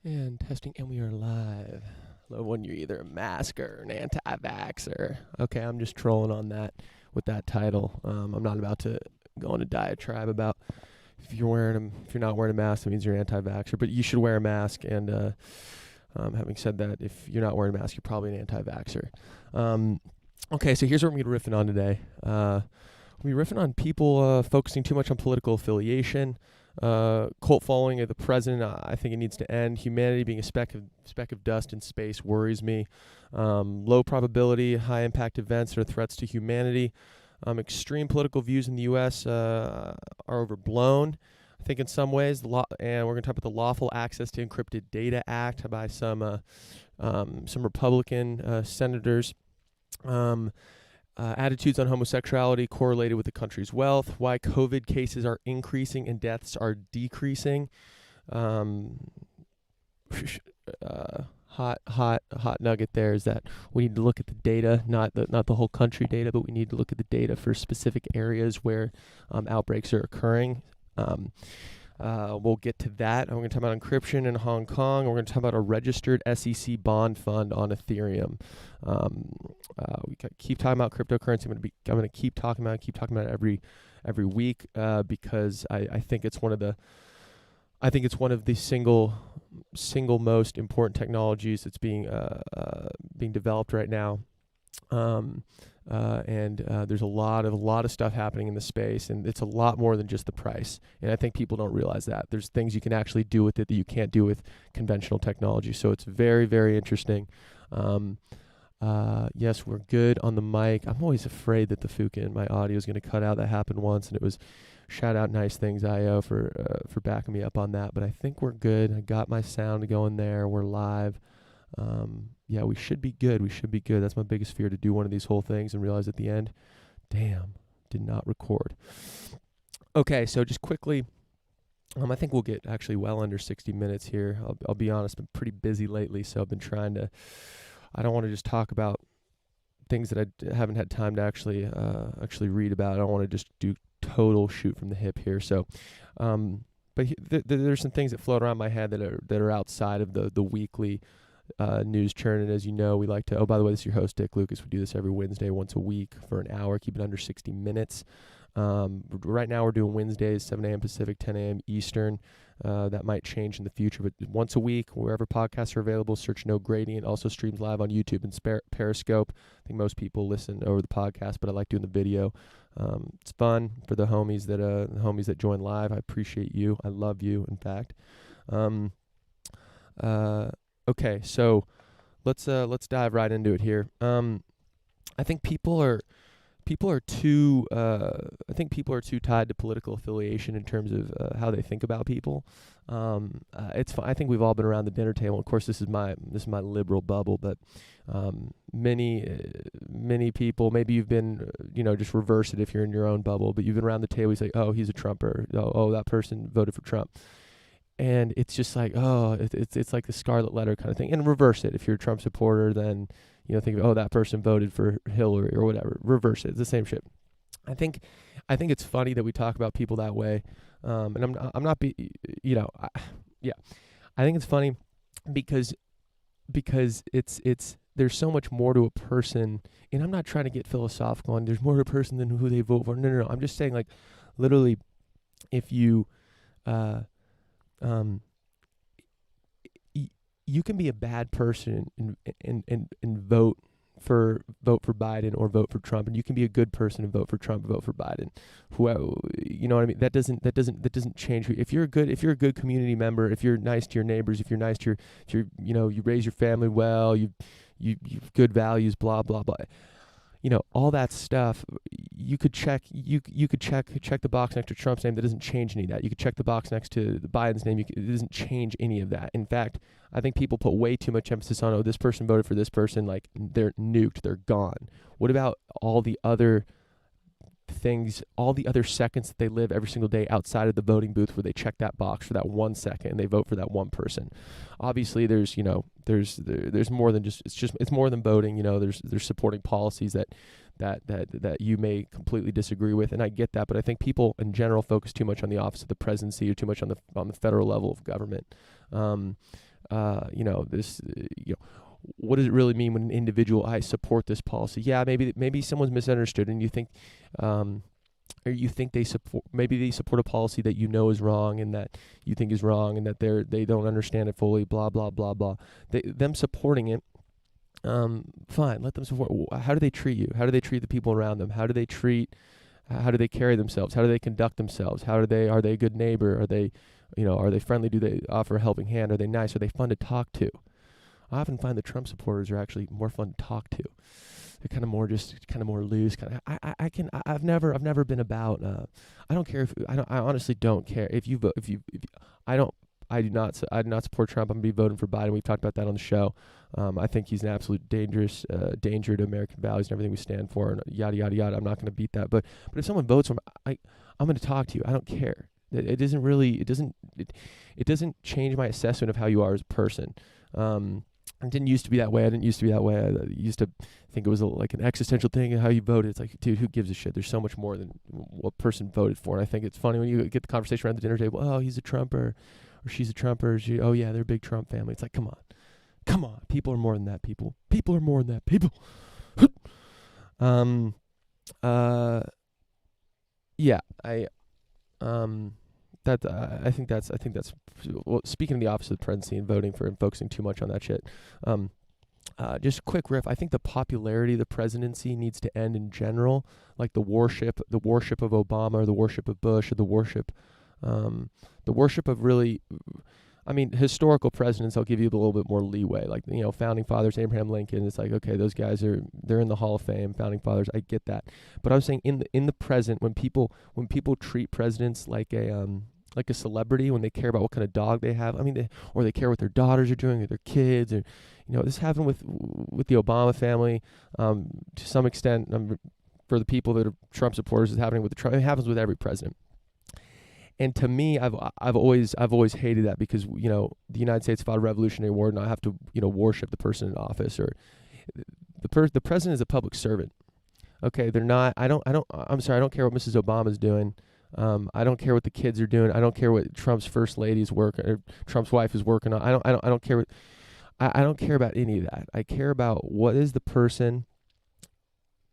And testing, and we are live. Love when you're either a masker or an anti-vaxxer. Okay, I'm just trolling on that with that title. I'm not about to go on a diatribe about if you're not wearing a mask, that means you're anti-vaxxer. But you should wear a mask. And having said that, if you're not wearing a mask, you're probably an anti-vaxxer. Okay, so here's what we're gonna be riffing on today. We're riffing on people focusing too much on political affiliation. Cult following of the president, I think it needs to end. Humanity being a speck of dust in space worries me. Low probability, high impact events are threats to humanity. Extreme political views in the U.S. Are overblown, I think, in some ways. And we're going to talk about the Lawful Access to Encrypted Data Act by some Republican senators. Attitudes on homosexuality correlated with the country's wealth, why COVID cases are increasing and deaths are decreasing. Hot nugget there is that we need to look at the data, not the whole country data, but we need to look at the data for specific areas where outbreaks are occurring. We'll get to that. I'm going to talk about encryption in Hong Kong. We're going to talk about a registered SEC bond fund on Ethereum. We keep talking about cryptocurrency. I'm going to keep talking about it every week because I think it's one of the single most important technologies that's being developed right now. There's a lot of stuff happening in the space, and it's a lot more than just the price. And I think people don't realize that there's things you can actually do with it that you can't do with conventional technology. So it's very, very interesting. Yes, we're good on the mic. I'm always afraid that the Fuka in my audio is going to cut out. That happened once, and it was shout out Nice Things IO for backing me up on that. But I think we're good. I got my sound going there. We're live. Yeah, we should be good. That's my biggest fear, to do one of these whole things and realize at the end, damn, did not record. Okay, so just quickly, I think we'll get actually well under 60 minutes here. I'll be honest, been pretty busy lately, so I've been trying to, I don't want to just talk about things that I haven't had time to actually read about. I don't want to just do total shoot from the hip here. So, but there's some things that float around my head that are outside of the weekly news churn. And as you know, we like to, oh, by the way, this is your host, Dick Lucas. We do this every Wednesday, once a week for an hour, keep it under 60 minutes. Right now we're doing Wednesdays, 7 a.m. Pacific, 10 a.m. Eastern. That might change in the future, but once a week, wherever podcasts are available, search No Gradient. Also streams live on YouTube and Periscope. I think most people listen over the podcast, but I like doing the video. It's fun for the homies that join live. I appreciate you. I love you, in fact. Okay, so let's dive right into it here. I think people are too tied to political affiliation in terms of how they think about people. It's fun. I think we've all been around the dinner table. Of course, this is my liberal bubble, but many people, maybe you've been, just reverse it if you're in your own bubble, but you've been around the table. You say, oh, he's a Trumper. Oh, that person voted for Trump. And it's just like, oh, it's like the scarlet letter kind of thing. And reverse it. If you're a Trump supporter, then, think of, oh, that person voted for Hillary or whatever. Reverse it. It's the same shit. I think it's funny that we talk about people that way. And I'm not I think it's funny because it's there's so much more to a person. And I'm not trying to get philosophical and there's more to a person than who they vote for. No. I'm just saying, like, literally, if you you can be a bad person and vote for Biden or vote for Trump, and you can be a good person and vote for Trump, vote for Biden. Whoever, you know what I mean? That doesn't change. If you're a good community member, if you're nice to your neighbors, if you're nice to you raise your family well, you've good values, blah blah blah. All that stuff, you could check the box next to Trump's name. That doesn't change any of that. You could check the box next to Biden's name. It doesn't change any of that. In fact, I think people put way too much emphasis on, oh, this person voted for this person, like they're nuked, they're gone. What about all the other things, all the other seconds that they live every single day outside of the voting booth where they check that box for that 1 second and they vote for that one person? Obviously, there's more than just it's more than voting. There's supporting policies that you may completely disagree with, and I get that, but I think people in general focus too much on the office of the presidency or too much on the federal level of government. this, what does it really mean when an individual, I support this policy? Yeah, maybe someone's misunderstood, and you think, or you think they support a policy that is wrong and that you think is wrong, and that they don't understand it fully. Blah blah blah blah. Them supporting it. Fine, let them support. How do they treat you? How do they treat the people around them? How do they carry themselves? How do they conduct themselves? Are they a good neighbor? Are they friendly? Do they offer a helping hand? Are they nice? Are they fun to talk to? I often find the Trump supporters are actually more fun to talk to. They're kind of more loose. I've never been about. I don't care I honestly don't care if you vote. I do not support Trump. I'm gonna be voting for Biden. We've talked about that on the show. I think he's an absolute danger to American values and everything we stand for, and yada yada yada. I'm not going to beat that. But if someone votes for him, I'm going to talk to you. I don't care. It doesn't change my assessment of how you are as a person. It didn't used to be that way. I used to think it was like an existential thing and how you voted. It's like, dude, who gives a shit? There's so much more than what person voted for. And I think it's funny when you get the conversation around the dinner table. Oh, he's a Trumper, or she's a Trumper. Oh yeah, they're a big Trump family. It's like, come on. People are more than that. People are more than that. People. Yeah. I think that's well, speaking of the office of the presidency and voting for and focusing too much on that shit. Just a quick riff. I think the popularity of the presidency needs to end in general, like the worship of Obama, or the worship of Bush, or the worship of really. I mean, historical presidents, I'll give you a little bit more leeway. Like, founding fathers, Abraham Lincoln. It's like, okay, those guys they're in the Hall of Fame. Founding fathers, I get that. But I was saying in the present, when people treat presidents like a celebrity, when they care about what kind of dog they have, or they care what their daughters are doing, or their kids, or this happened with the Obama family, to some extent. For the people that are Trump supporters, it's happening with Trump. It happens with every president. And to me, I've always hated that, because the United States fought a Revolutionary War, and I have to worship the person in office, or the president is a public servant. Okay, they're not. I'm sorry. I don't care what Mrs. Obama's doing. I don't care what the kids are doing. I don't care what Trump's first lady's working, or Trump's wife is working on. I don't care. I don't care about any of that. I care about what is the person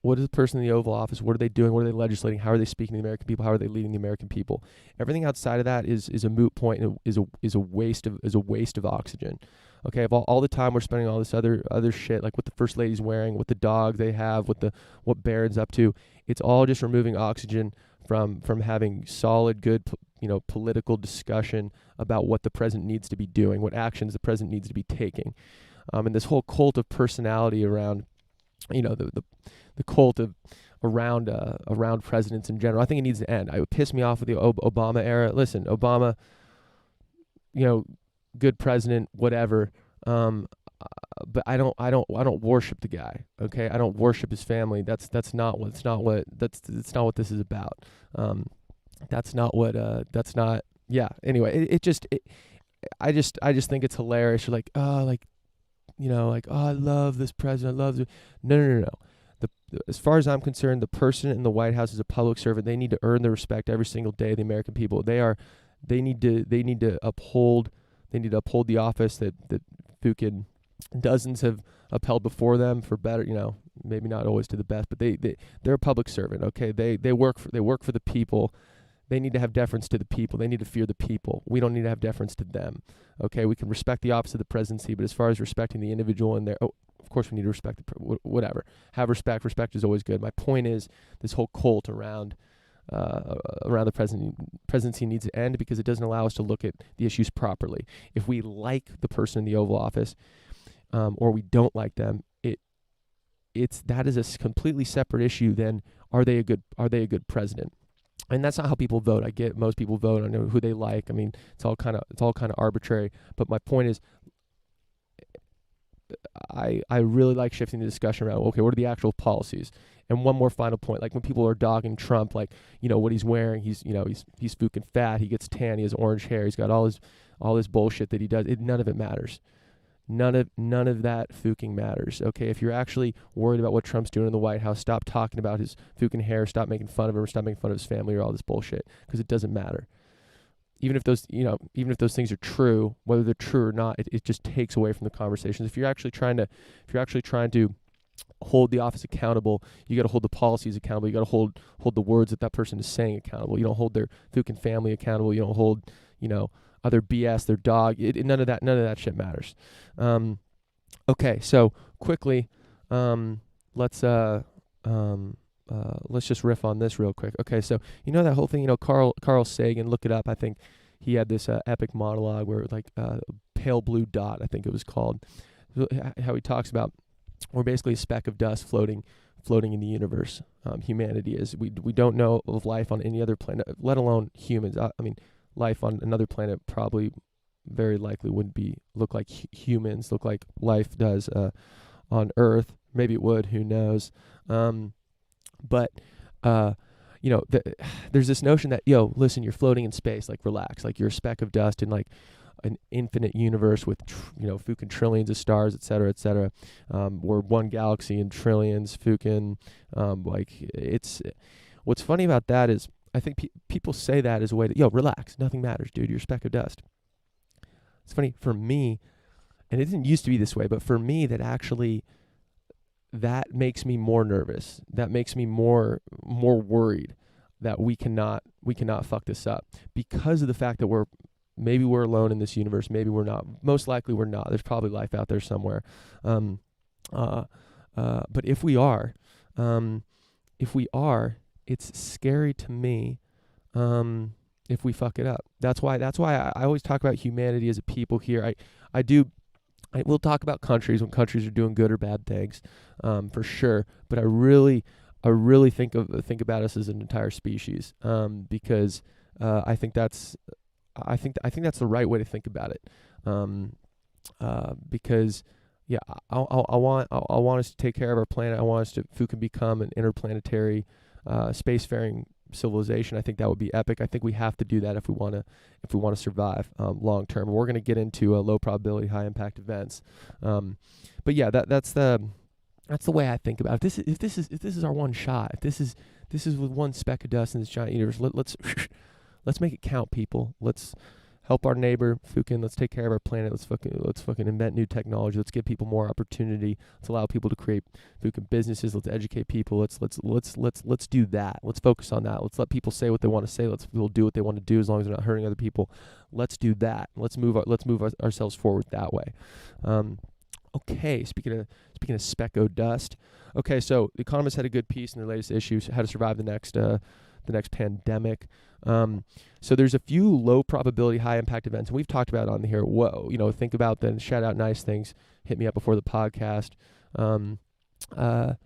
in the Oval Office? What are they doing? What are they legislating? How are they speaking to the American people? How are they leading the American people? Everything outside of that is a moot point, and is a waste of oxygen. Okay, of all the time we're spending all this other shit, like what the first lady's wearing, what the dog they have, what Barron's up to. It's all just removing oxygen from having solid, good, political discussion about what the president needs to be doing, what actions the president needs to be taking, and this whole cult of personality around, the cult of around presidents in general. I think it needs to end. It would piss me off with the Obama era. Listen, Obama, good president, whatever. But I don't worship the guy. Okay, I don't worship his family. That's not what this is about. That's not what. Yeah. Anyway, I just think it's hilarious. You're like, oh, I love this president. I love this. No. As far as I'm concerned, the person in the White House is a public servant. They need to earn the respect every single day of the American people. They need to uphold the office that Fukin dozens have upheld before them for better, maybe not always to the best, but they're a public servant. Okay, they work for the people. They need to have deference to the people. They need to fear the people. We don't need to have deference to them. Okay, we can respect the office of the presidency, but as far as respecting the individual in there, of course we need to respect whatever. Have respect. Respect is always good. My point is, this whole cult around the presidency needs to end, because it doesn't allow us to look at the issues properly. If we like the person in the Oval Office, or we don't like them, that is a completely separate issue than are they a good president? And that's not how people vote. I get most people vote on who they like. It's all kind of arbitrary. But my point is, I really like shifting the discussion around, okay, what are the actual policies? And one more final point, like when people are dogging Trump, like, what he's wearing, he's fucking fat, he gets tan, he has orange hair, he's got all this bullshit that he does. None of it matters. None of that fucking matters. Okay, if you're actually worried about what Trump's doing in the White House, stop talking about his fucking hair, stop making fun of him, or stop making fun of his family, or all this bullshit, because it doesn't matter. even if those things are true, whether they're true or not, it just takes away from the conversations. If you're actually trying to hold the office accountable, you got to hold the policies accountable. You got to hold the words that person is saying accountable. You don't hold their fucking family accountable. You don't hold, other BS, their dog. None of that shit matters. Okay, so quickly, let's just riff on this real quick. Okay, so that whole thing, Carl Sagan, look it up. I think he had this epic monologue where pale blue dot, I think it was called, how he talks about we're basically a speck of dust floating in the universe. Humanity is. We don't know of life on any other planet, let alone humans. I mean, life on another planet probably very likely wouldn't look like humans, look like life does on Earth. Maybe it would, who knows. But there's this notion that, listen, you're floating in space, like relax, like you're a speck of dust in like an infinite universe with fucking trillions of stars, et cetera, we're one galaxy in trillions, fucking it's what's funny about that is I think people say that as a way to relax, nothing matters, dude, you're a speck of dust. It's funny for me, and it didn't used to be this way, but for me that makes me more nervous, that makes me more worried that we cannot fuck this up, because of the fact that maybe we're alone in this universe. Maybe we're not. Most likely we're not. There's probably life out there somewhere. But if we are, it's scary to me if we fuck it up. That's why I always talk about humanity as a people here. We'll talk about countries when countries are doing good or bad things, for sure. But I really think about us as an entire species, because I think that's the right way to think about it, because I want us to take care of our planet. I want us to can become an interplanetary spacefaring civilization. I think that would be epic. I think we have to do that if we want to survive long term. We're going to get into low probability, high impact events, but yeah, that's the way I think about it. If this is our one shot, if this is with one speck of dust in this giant universe, let's make it count, people. Let's help our neighbor, let's take care of our planet. Let's fucking invent new technology. Let's give people more opportunity. Let's allow people to create businesses. Let's educate people. Let's do that. Let's focus on that. Let's let people say what they want to say. Let's people do what they want to do as long as they're not hurting other people. Let's do that. Let's move ourselves forward that way. Okay, speaking of specko dust. Okay, so The Economist had a good piece in their latest issue, How to Survive the Next Pandemic. So there's a few low probability, high impact events, and we've talked about it on here. Whoa, think about them. Shout out nice things. Hit me up before the podcast. What are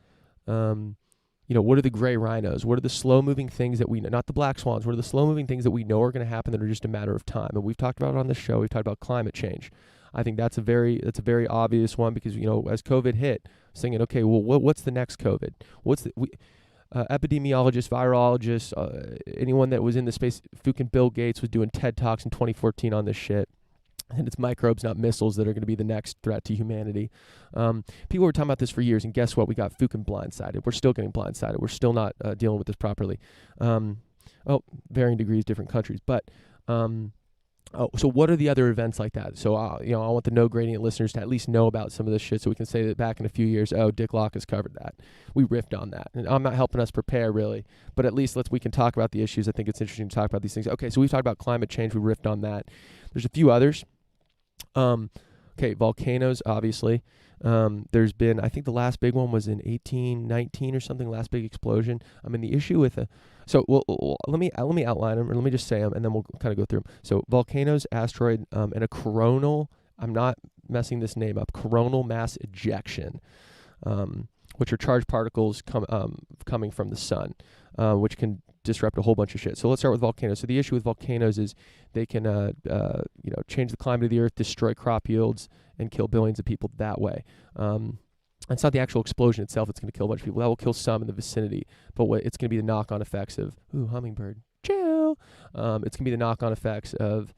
the gray rhinos? What are the slow moving things that we know, not the black swans? What are the slow moving things that we know are going to happen that are just a matter of time? And we've talked about it on this show. We've talked about climate change. I think that's a very obvious one, because as COVID hit, thinking, okay, well, what's the next COVID? Epidemiologists, virologists, anyone that was in the space, fucking Bill Gates was doing TED Talks in 2014 on this shit. And it's microbes, not missiles, that are going to be the next threat to humanity. People were talking about this for years, and guess what? We got fucking blindsided. We're still getting blindsided. We're still not dealing with this properly. Varying degrees, different countries. But so what are the other events like that? So, I want the No Gradient listeners to at least know about some of this shit, so we can say that back in a few years, Dick Locke has covered that. We riffed on that. And I'm not helping us prepare, really, but at least we can talk about the issues. I think it's interesting to talk about these things. Okay, so we've talked about climate change. We riffed on that. There's a few others. Okay, volcanoes, obviously. There's been, I think the last big one was in 1819 or something, last big explosion. I mean, the issue with let me outline them, or let me just say them, and then we'll kind of go through them. So volcanoes, asteroid, and a coronal, I'm not messing this name up, coronal mass ejection, which are charged particles coming from the sun, which can disrupt a whole bunch of shit. So let's start with volcanoes. So the issue with volcanoes is they can change the climate of the earth, destroy crop yields, and kill billions of people that way. It's not the actual explosion itself that's going to kill a bunch of people. That will kill some in the vicinity, but it's going to be the knock-on effects of hummingbird, chill. It's going to be the knock-on effects of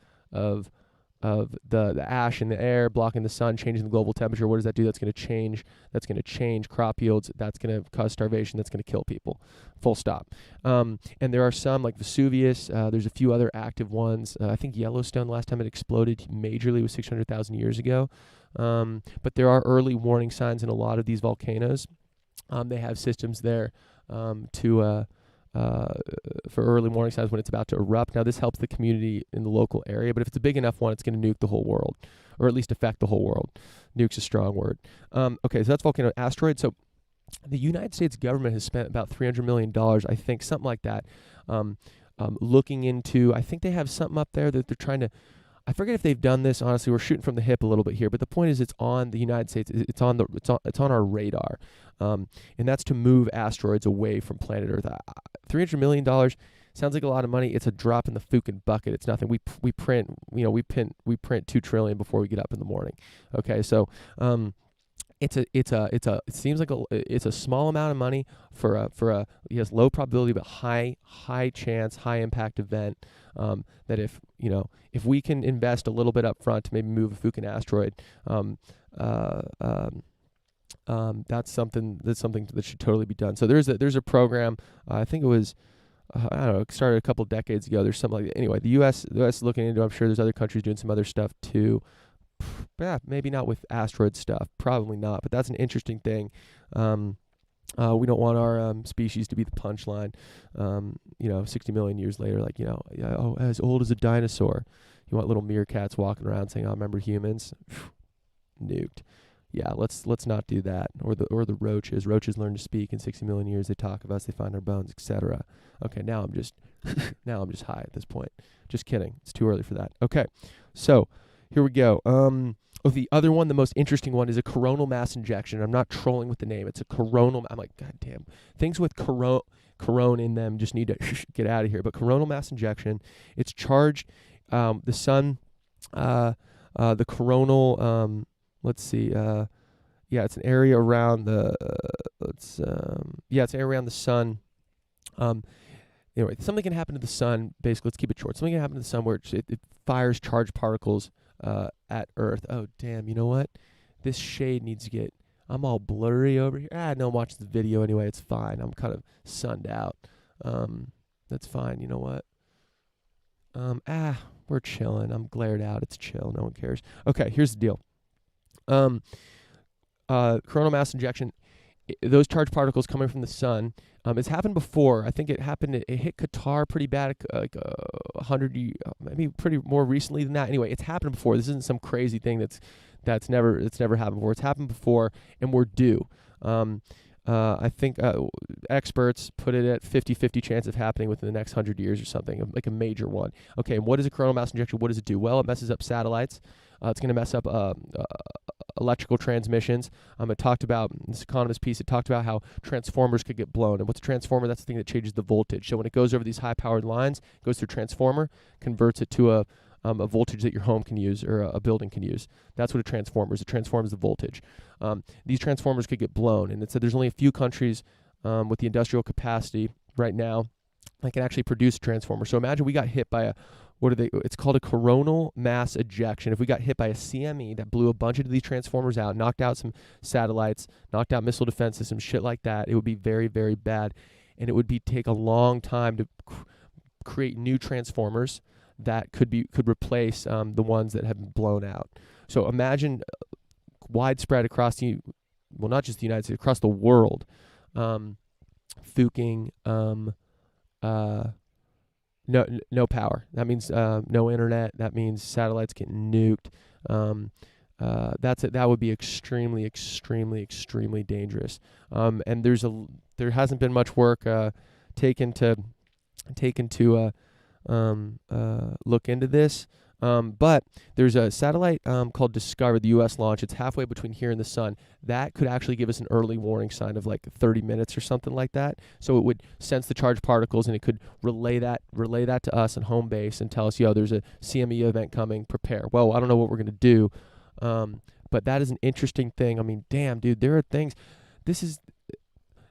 the ash in the air blocking the sun, changing the global temperature. What does that do? That's going to change crop yields. That's going to cause starvation. That's going to kill people. Full stop. And there are some like Vesuvius. There's a few other active ones. I think Yellowstone, the last time it exploded majorly was 600,000 years ago. But there are early warning signs in a lot of these volcanoes. They have systems there for early warning signs when it's about to erupt. Now, this helps the community in the local area, but if it's a big enough one, it's going to nuke the whole world, or at least affect the whole world. Nuke's a strong word. Okay, so that's volcano asteroid. So the United States government has spent about $300 million, I think, something like that, looking into, I think they have something up there that they're trying to, I forget if they've done this. Honestly, we're shooting from the hip a little bit here, but the point is, it's on the United States. It's on our radar, and that's to move asteroids away from planet Earth. $300 million sounds like a lot of money. It's a drop in the fucking bucket. It's nothing. We print 2 trillion before we get up in the morning. Okay, so it seems like it's a small amount of money for a yes, low probability but high chance, high impact event. That if we can invest a little bit up front to maybe move a Fukin asteroid, that's something that should totally be done. So there's a program. I think it was I don't know, it started a couple decades ago. There's something like that. Anyway, the U.S. is looking into. I'm sure there's other countries doing some other stuff too. Yeah, maybe not with asteroid stuff. Probably not. But that's an interesting thing. We don't want our species to be the punchline. 60 million years later, as old as a dinosaur. You want little meerkats walking around saying, "I remember humans." Nuked. Yeah, let's not do that. Or the roaches. Roaches learn to speak in 60 million years. They talk of us. They find our bones, etc. Okay, now I'm just high at this point. Just kidding. It's too early for that. Okay, so here we go. The other one, the most interesting one, is a coronal mass injection. I'm not trolling with the name. It's a coronal. I'm like, God damn. Things with corona in them just need to get out of here. But coronal mass injection, it's charged. The sun, the coronal. Let's see. It's an area around the. It's an area around the sun. Anyway, something can happen to the sun. Basically, let's keep it short. Something can happen to the sun where it fires charged particles at Earth. Oh, damn. You know what? This shade needs to get... I'm all blurry over here. No, I'm watching the video anyway. It's fine. I'm kind of sunned out. That's fine. You know what? We're chilling. I'm glared out. It's chill. No one cares. Okay, here's the deal. Coronal mass injection, those charged particles coming from the sun, it's happened before. I think it happened. It hit Qatar pretty bad, like 100, maybe pretty more recently than that. Anyway, it's happened before. This isn't some crazy thing that's never happened before. It's happened before, and we're due. I think experts put it at 50-50 chance of happening within the next 100 years or something, like a major one. Okay, and what is a coronal mass injection? What does it do? Well, it messes up satellites. It's going to mess up electrical transmissions. It talked about, this Economist piece, it talked about how transformers could get blown. And what's a transformer? That's the thing that changes the voltage. So when it goes over these high-powered lines, it goes through a transformer, converts it to a voltage that your home can use or a building can use. That's what a transformer is. A transformer is the voltage. These transformers could get blown. And it said there's only a few countries with the industrial capacity right now that can actually produce a transformer. So imagine we got hit by it's called a coronal mass ejection. If we got hit by a CME that blew a bunch of these transformers out, knocked out some satellites, knocked out missile defense systems, shit like that, it would be very, very bad. And it would take a long time to create new transformers that could replace the ones that have been blown out. So imagine widespread across not just the United States, across the world, fuking no power. That means no internet. That means satellites get nuked. That's it. That would be extremely, extremely, extremely dangerous. And there hasn't been much work taken to look into this. But there's a satellite called Discover, the U.S. launch. It's halfway between here and the sun. That could actually give us an early warning sign of like 30 minutes or something like that. So it would sense the charged particles and it could relay that to us at home base and tell us, there's a CME event coming. Prepare. Well, I don't know what we're gonna do, but that is an interesting thing. I mean, damn, dude, there are things.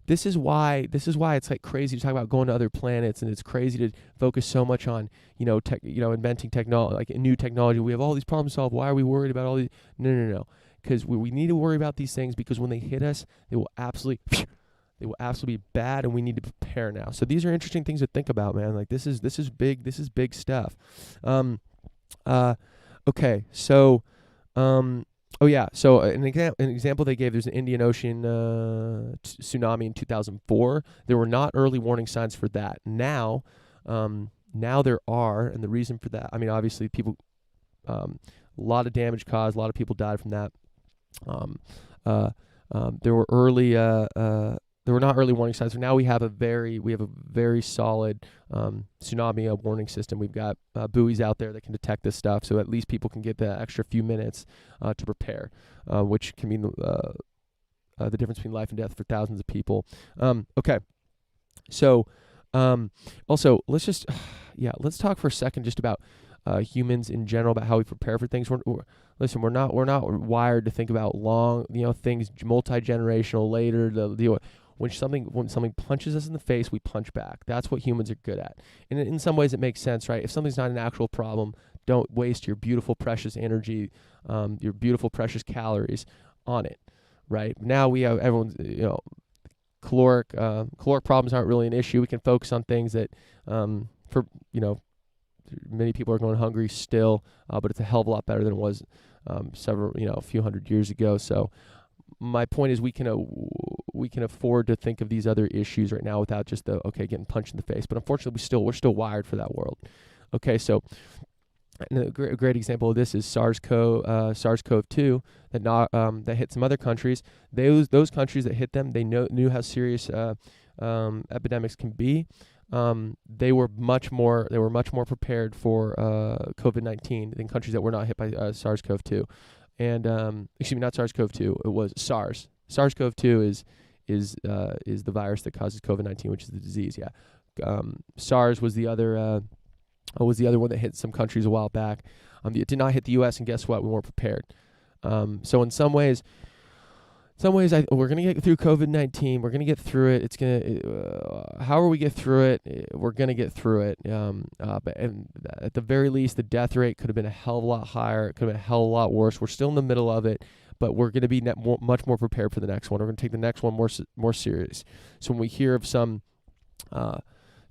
this is why it's like crazy to talk about going to other planets, and it's crazy to focus so much on inventing technology, like new technology. We have all these problems to solve. Why are we worried about all these? No. Because we need to worry about these things, because when they hit us, they will absolutely be bad, and we need to prepare now. So these are interesting things to think about, man. Like this is big. This is big stuff. Okay, so oh yeah, so an example they gave, there's an Indian Ocean tsunami in 2004. There were not early warning signs for that. Now there are, and the reason for that, I mean, obviously people, a lot of damage caused, a lot of people died from that. There were not early warning signs. So now we have a very solid tsunami warning system. We've got buoys out there that can detect this stuff, so at least people can get the extra few minutes to prepare, which can mean the difference between life and death for thousands of people. Okay, so also let's talk for a second just about humans in general, about how we prepare for things. We're not wired to think about long, things multi-generational later. When something punches us in the face, we punch back. That's what humans are good at. And in some ways, it makes sense, right? If something's not an actual problem, don't waste your beautiful, precious energy, your beautiful, precious calories on it, right? Now we have everyone's, caloric problems aren't really an issue. We can focus on things that, many people are going hungry still, but it's a hell of a lot better than it was a few hundred years ago. So my point is we can afford to think of these other issues right now without just getting punched in the face. But unfortunately, we're still wired for that world. Okay, so a great example of this is SARS-CoV-2 that hit some other countries. Those countries that hit them, they knew how serious epidemics can be. They were much more prepared for COVID-19 than countries that were not hit by SARS-CoV-2. And excuse me, not SARS-CoV-2. It was SARS. SARS-CoV-2 is the virus that causes COVID-19, which is the disease. Yeah. SARS was the other one that hit some countries a while back. It did not hit the U.S. and guess what? We weren't prepared. So in some ways, we're gonna get through COVID-19. We're gonna get through it. It's gonna, however we get through it, we're gonna get through it. But at the very least, the death rate could have been a hell of a lot higher. It could have been a hell of a lot worse. We're still in the middle of it, but we're gonna be much more prepared for the next one. We're gonna take the next one more serious. So when we hear of some,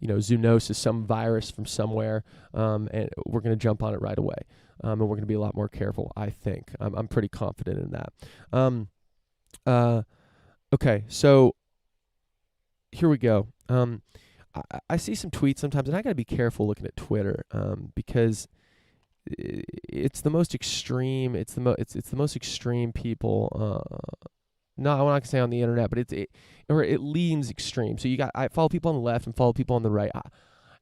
zoonosis, some virus from somewhere, and we're gonna jump on it right away, and we're gonna be a lot more careful. I think I'm pretty confident in that. Okay, so here we go. I see some tweets sometimes, and I gotta be careful looking at Twitter, because it's the most extreme. It's the most extreme people. No, I'm not gonna say on the internet, but it leans extreme. So I follow people on the left and follow people on the right.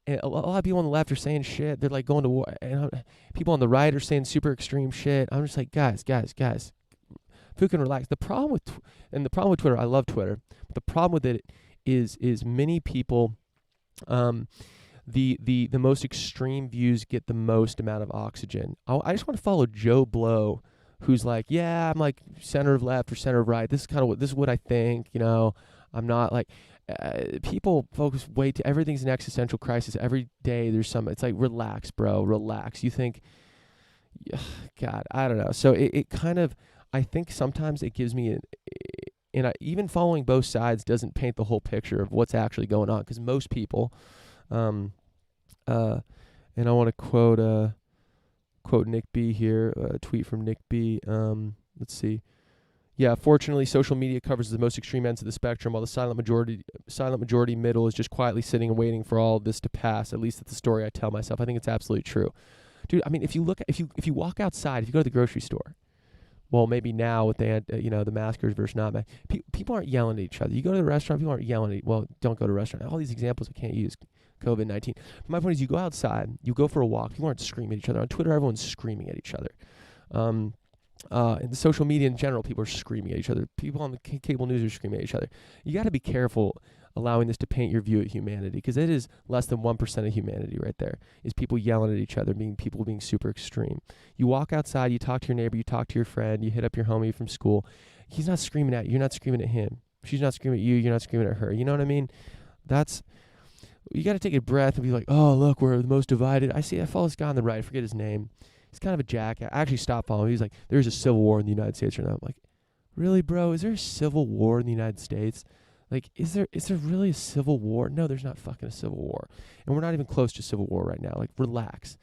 And a lot of people on the left are saying shit. They're like going to war, and people on the right are saying super extreme shit. I'm just like, guys. Who can relax? The problem with Twitter, I love Twitter, but the problem with it is many people, the most extreme views get the most amount of oxygen. I just want to follow Joe Blow, who's like, yeah, I'm like center of left or center of right. This is what I think. I'm not like. People focus everything's an existential crisis. Every day there's it's like, relax, bro, relax. You think, God, I don't know. So it kind of, I think sometimes it gives me, even following both sides doesn't paint the whole picture of what's actually going on, because most people, and I want to quote Nick B here, a tweet from Nick B. Let's see. Yeah, fortunately, social media covers the most extreme ends of the spectrum, while the silent majority middle is just quietly sitting and waiting for all of this to pass. At least that's the story I tell myself. I think it's absolutely true, dude. I mean, if you walk outside, if you go to the grocery store. Well, maybe now with the maskers versus not mask, people aren't yelling at each other. You go to the restaurant, people aren't yelling at. Well, don't go to a restaurant. All these examples I can't use COVID-19. My point is, you go outside, you go for a walk. People aren't screaming at each other on Twitter. Everyone's screaming at each other. In the social media in general, people are screaming at each other. People on the cable news are screaming at each other. You got to be careful allowing this to paint your view of humanity, because it is less than 1% of humanity right there, is people yelling at each other, people being super extreme. You walk outside, you talk to your neighbor, you talk to your friend, you hit up your homie from school. He's not screaming at you. You're not screaming at him. She's not screaming at you. You're not screaming at her. You know what I mean? You got to take a breath and be like, oh, look, we're the most divided. I follow this guy on the right. I forget his name. He's kind of a jackass. I actually stopped following him. He's like, there's a civil war in the United States right now. I'm like, really, bro? Is there a civil war in the United States? Like, is there really a civil war? No, there's not fucking a civil war. And we're not even close to civil war right now. Like, relax.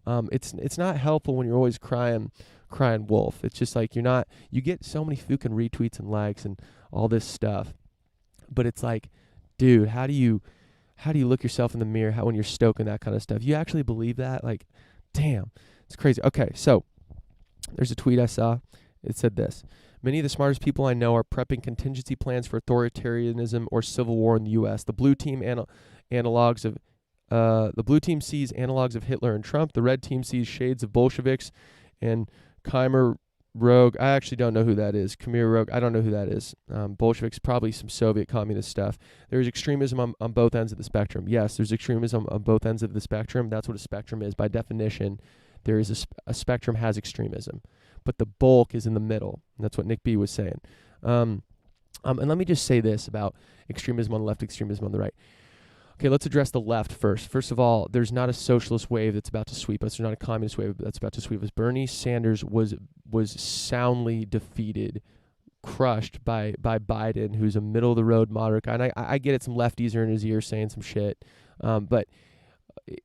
It's not helpful when you're always crying wolf. It's just like you get so many fucking retweets and likes and all this stuff. But it's like, dude, how do you look yourself in the mirror when you're stoking that kind of stuff? You actually believe that? Like, damn, it's crazy. Okay, so there's a tweet I saw. It said this: many of the smartest people I know are prepping contingency plans for authoritarianism or civil war in the U.S. The blue team the blue team sees analogs of Hitler and Trump. The red team sees shades of Bolsheviks and Khmer Rogue. I actually don't know who that is. Khmer Rogue. I don't know who that is. Bolsheviks, probably some Soviet communist stuff. There's extremism on both ends of the spectrum. Yes, there's extremism on both ends of the spectrum. That's what a spectrum is. By definition, there is a spectrum has extremism, but the bulk is in the middle. And that's what Nick B was saying. And let me just say this about extremism on the left, extremism on the right. Okay, let's address the left first. First of all, there's not a socialist wave that's about to sweep us. There's not a communist wave that's about to sweep us. Bernie Sanders was soundly defeated, crushed by Biden, who's a middle-of-the-road moderate guy. And I get it, some lefties are in his ear saying some shit. But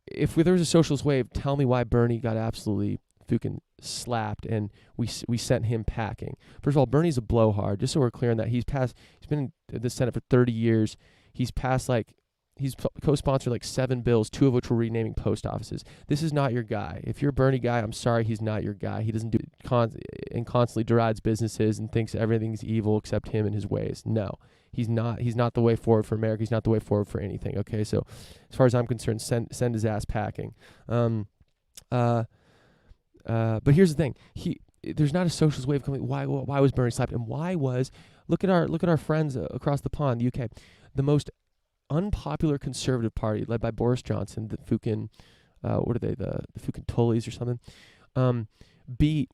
if there was a socialist wave, tell me why Bernie got absolutely fucking slapped and we sent him packing. First of all, Bernie's a blowhard. Just so we're clear on that, he's been in the Senate for 30 years. He's co-sponsored like 7 bills, 2 of which were renaming post offices. This is not your guy. If you're a Bernie guy, I'm sorry, he's not your guy. He doesn't and constantly derides businesses and thinks everything's evil except him and his ways. No, he's not. He's not the way forward for America. He's not the way forward for anything. Okay, so as far as I'm concerned, send his ass packing. But here's the thing. There's not a socialist wave coming. Why was Bernie slapped? And look at our friends across the pond, the UK, the most unpopular conservative party led by Boris Johnson, the fucking what are they, the fucking Tories or something, beat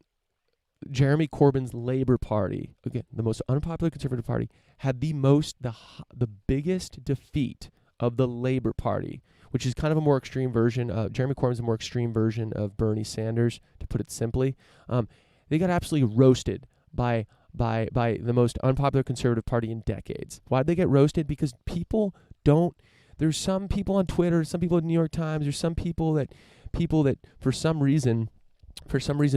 Jeremy Corbyn's Labour Party. Again, the most unpopular conservative party had the biggest defeat of the Labour Party, which is kind of a more extreme version. Jeremy Corbyn's a more extreme version of Bernie Sanders, to put it simply. They got absolutely roasted by the most unpopular conservative party in decades. Why did they get roasted? Because there's some people on Twitter, some people at New York Times, there's some people that for some reason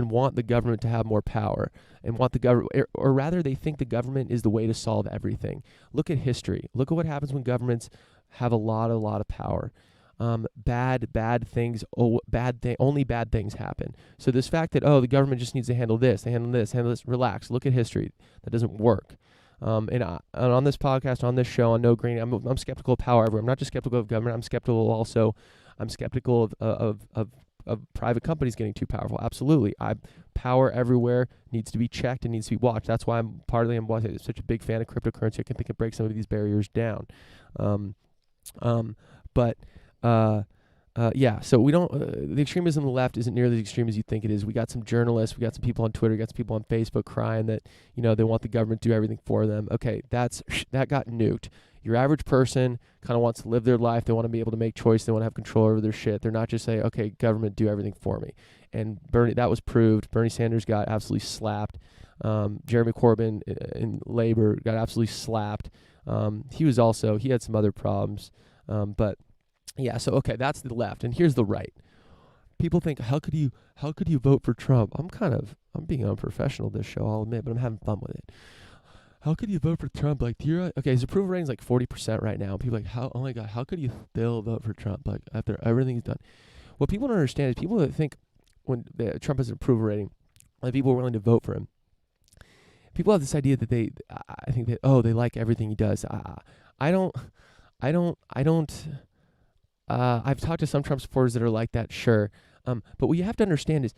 want the government to have more power and want the government, or rather they think the government is the way to solve everything. Look at history. Look at what happens when governments have a lot of power. Bad things. Only bad things happen. So this fact that the government just needs to handle this, relax. Look at history. That doesn't work. And on this podcast, on this show, on No Green, I'm skeptical of power everywhere. I'm not just skeptical of government. I'm skeptical of private companies getting too powerful. Absolutely. Power everywhere needs to be checked and needs to be watched. That's why I'm such a big fan of cryptocurrency. I can think it breaks some of these barriers down. So we don't, the extremism on the left isn't nearly as extreme as you think it is. We got some journalists, we got some people on Twitter, we got some people on Facebook crying that, they want the government to do everything for them. Okay, that got nuked. Your average person kind of wants to live their life. They want to be able to make choice. They want to have control over their shit. They're not just saying, okay, government, do everything for me. And that was proved. Bernie Sanders got absolutely slapped. Jeremy Corbyn in Labour got absolutely slapped. He had some other problems. Yeah, so okay, that's the left, and here's the right. People think, how could you vote for Trump? I'm being unprofessional this show, I'll admit, but I'm having fun with it. How could you vote for Trump? Like, his approval rating's like 40% right now. People are like, oh my God, how could you still vote for Trump? Like, after everything's done. What people don't understand is people that think when Trump has an approval rating, like people are willing to vote for him. People have this idea that they like everything he does. I don't. I've talked to some Trump supporters that are like that, sure. But what you have to understand is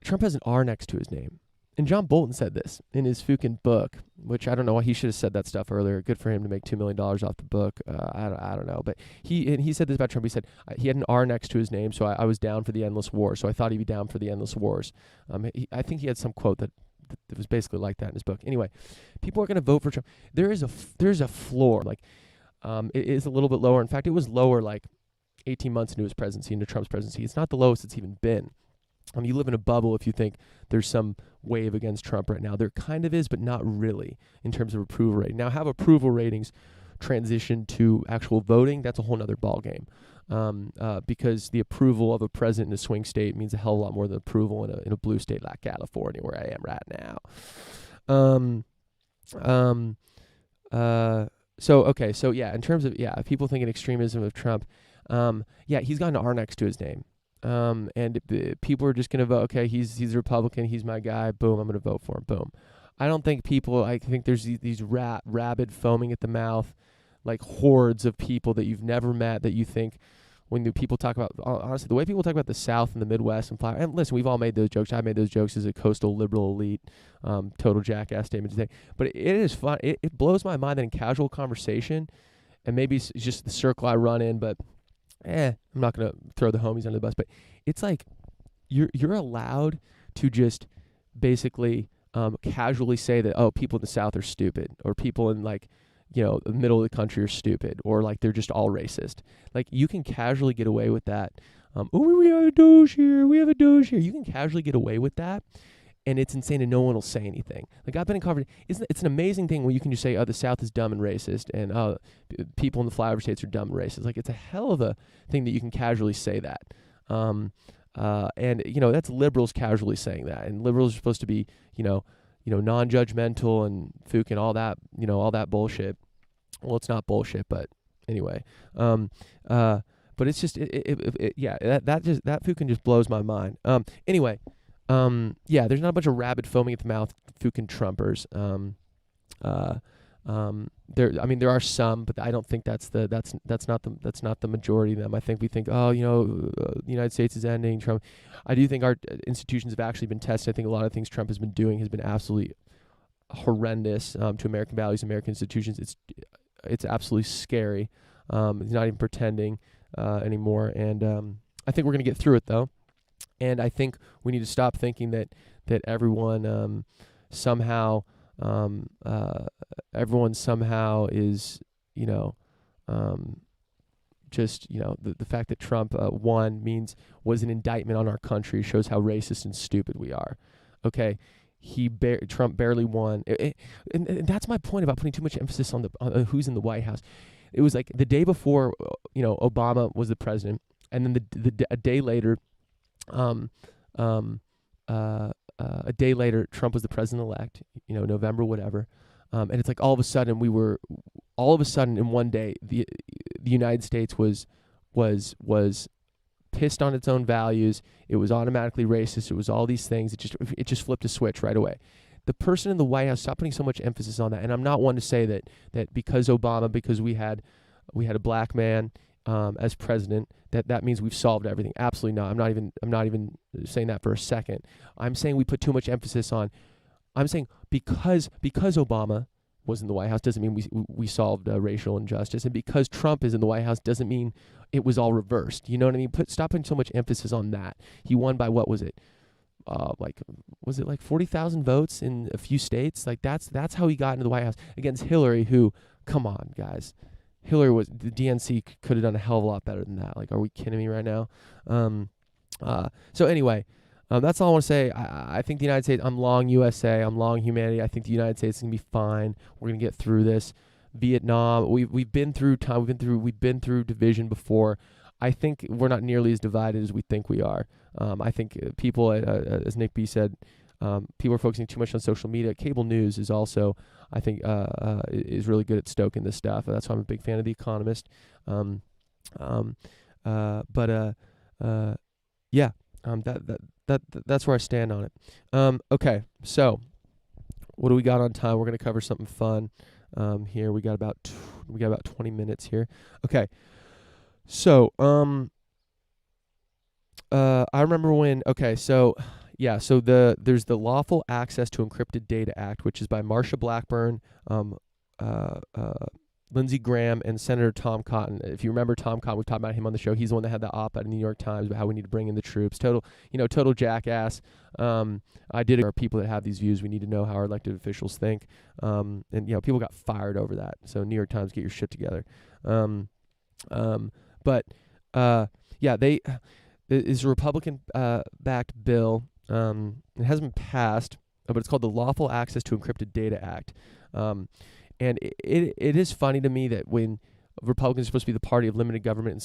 Trump has an R next to his name. And John Bolton said this in his fucking book, which I don't know why he should have said that stuff earlier. Good for him to make $2 million off the book. I don't know. But he said this about Trump. He said he had an R next to his name, so I was down for the endless war. So I thought he'd be down for the endless wars. I think he had some quote that it was basically like that in his book. Anyway, people are going to vote for Trump. There's a floor. Like, it is a little bit lower. In fact, it was lower like 18 months into his presidency, into Trump's presidency. It's not the lowest it's even been. You live in a bubble if you think there's some wave against Trump right now. There kind of is, but not really in terms of approval rating. Now, have approval ratings transition to actual voting? That's a whole nother ballgame. Because the approval of a president in a swing state means a hell of a lot more than approval in a blue state like California, where I am right now. So in terms of people thinking extremism of Trump, he's got an R next to his name. And people are just going to vote, okay, he's a Republican, he's my guy, boom, I'm going to vote for him, boom. I think there's these rabid, foaming at the mouth, like hordes of people that you've never met that you think, when the people talk about, honestly, the way people talk about the South and the Midwest and listen, we've all made those jokes. I made those jokes as a coastal liberal elite, total jackass statement today. But it is fun. It blows my mind that in casual conversation, and maybe it's just the circle I run in, but I'm not going to throw the homies under the bus, but it's like you're allowed to just basically casually say that, oh, people in the South are stupid, or people in the middle of the country are stupid, or like they're just all racist. Like, you can casually get away with that. We have a Doge here. You can casually get away with that. And it's insane, and no one will say anything. Like, I've been in conversation. It's an amazing thing when you can just say, oh, the South is dumb and racist, and people in the flyover states are dumb and racist. Like, it's a hell of a thing that you can casually say that. And that's liberals casually saying that. And liberals are supposed to be, non-judgmental and fook and all that, all that bullshit. Well, it's not bullshit, but anyway. But it's just, that fucking just blows my mind. Anyway. There's not a bunch of rabid, foaming at the mouth fucking Trumpers. There are some, but I don't think that's not the majority of them. I think we think, the United States is ending. Trump. I do think our institutions have actually been tested. I think a lot of things Trump has been doing has been absolutely horrendous to American values, American institutions. It's absolutely scary. He's not even pretending anymore, and I think we're gonna get through it though. And I think we need to stop thinking that everyone somehow is the fact that Trump won was an indictment on our country, shows how racist and stupid we are. Okay, Trump barely won, and that's my point about putting too much emphasis on who's in the White House. It was like the day before, Obama was the president, and then a day later. A day later, Trump was the president-elect, November, whatever. And it's like all of a sudden in one day, the United States was pissed on its own values. It was automatically racist. It was all these things. It just flipped a switch right away. The person in the White House, stop putting so much emphasis on that. And I'm not one to say that because we had a black man as president, that means we've solved everything. Absolutely not. I'm not even saying that for a second. I'm saying we put too much emphasis on. I'm saying because Obama was in the White House doesn't mean we solved racial injustice, and because Trump is in the White House doesn't mean it was all reversed. You know what I mean? Stop putting so much emphasis on that. He won by what was it? Was it like 40,000 votes in a few states? Like that's how he got into the White House against Hillary, who, come on, guys. Hillary the DNC could have done a hell of a lot better than that. Like, are we kidding me right now? So anyway, that's all I want to say. I think the United States, I'm long USA, I'm long humanity. I think the United States is going to be fine. We're going to get through this. Vietnam, we've been through time, we've been through division before. I think we're not nearly as divided as we think we are. I think people, as Nick B said, people are focusing too much on social media. Cable news is also, I think, is really good at stoking this stuff. That's why I'm a big fan of The Economist. That's where I stand on it. Okay, so what do we got on time? We're gonna cover something fun. Here we got about 20 minutes here. Okay, so I remember when. Okay, so. Yeah, so there's the Lawful Access to Encrypted Data Act, which is by Marsha Blackburn, Lindsey Graham and Senator Tom Cotton. If you remember Tom Cotton, we've talked about him on the show. He's the one that had the op-ed in the New York Times about how we need to bring in the troops. Total jackass. I did it. There are people that have these views. We need to know how our elected officials think. And people got fired over that. So New York Times, get your shit together. It's a Republican backed bill. It hasn't been passed, but it's called the Lawful Access to Encrypted Data Act. And it is funny to me that when Republicans are supposed to be the party of limited government and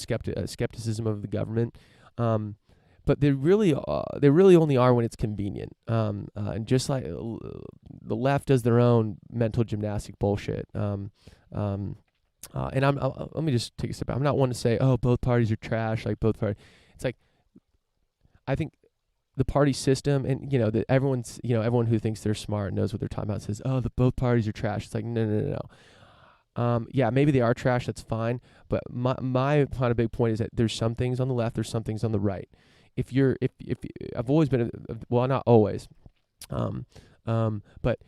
skepticism of the government, but they really only are when it's convenient. And just like the left does their own mental gymnastic bullshit. And let me just take a step back. I'm not one to say, oh, both parties are trash. Like both parties. It's like, I think the party system, and that everyone who thinks they're smart knows what they're talking about says, oh, both parties are trash. It's like, no. Maybe they are trash. That's fine. But my kind of big point is that there's some things on the left, there's some things on the right. If I've always been, well, not always, but